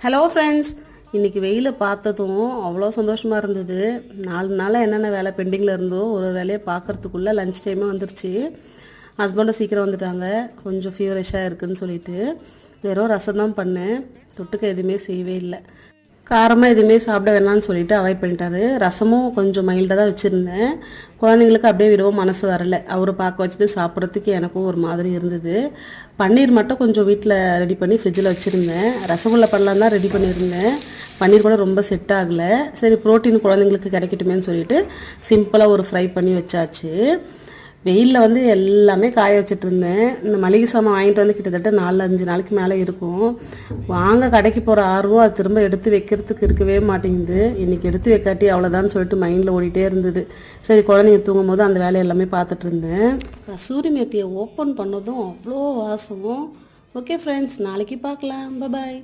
Hello friends, இன்றைக்கி வெயிலை பார்த்ததும் அவ்வளோ சந்தோஷமாக இருந்தது. 4 நாளாக என்னென்ன வேலை பெண்டிங்கில் இருந்தோ ஒரு வேலையை பார்க்குறதுக்குள்ளே லன்ச் டைமே வந்துருச்சு. ஹஸ்பண்டும் சீக்கிரம் வந்துட்டாங்க. கொஞ்சம் ஃபீவரிஷாக இருக்குதுன்னு சொல்லிட்டு வெறும் ரசம் தான் பண்ணேன். தொட்டுக்க எதுவுமே செய்யவே இல்லை. காரமாக எதுவுமே சாப்பிட வேணாம்னு சொல்லிட்டு அவாய்ட் பண்ணிட்டாரு. ரசமும் கொஞ்சம் மைல்டாக தான் வச்சுருந்தேன். குழந்தைங்களுக்கு அப்படியே விடவும் மனசு வரலை. அவரை பார்க்க வச்சுட்டு சாப்பிட்றதுக்கு எனக்கும் ஒரு மாதிரி இருந்தது. பன்னீர் மட்டும் கொஞ்சம் வீட்டில் ரெடி பண்ணி ஃப்ரிட்ஜில் வச்சுருந்தேன். ரசகுல்லா பண்ணலாம் தான் ரெடி பண்ணியிருந்தேன். பன்னீர் கூட ரொம்ப செட் ஆகலை. சரி, ப்ரோட்டீன் குழந்தைங்களுக்கு கிடைக்கட்டுமேன்னு சொல்லிட்டு சிம்பிளாக ஒரு ஃப்ரை பண்ணி வச்சாச்சு. வெயிலில் எல்லாமே காய வச்சுட்டு இருந்தேன். இந்த மளிகை சாமான் வாங்கிட்டு கிட்டத்தட்ட 4-5 நாளைக்கு மேலே இருக்கும். வாங்க கடைக்கு போகிற ஆர்வம் அது திரும்ப எடுத்து வைக்கிறதுக்கு இருக்கவே மாட்டேங்குது. இன்றைக்கி எடுத்து வைக்காட்டி அவ்வளோதான்னு சொல்லிட்டு மைண்டில் ஓடிட்டே இருந்தது. சரி, குழந்தைங்க தூங்கும் போது அந்த வேலை எல்லாமே பார்த்துட்டு இருந்தேன். கசூரி மேத்தியை ஓப்பன் பண்ணதும் அவ்வளோ வாசம். ஓகே ஃப்ரெண்ட்ஸ், நாளைக்கு பார்க்கலாம். பாய்.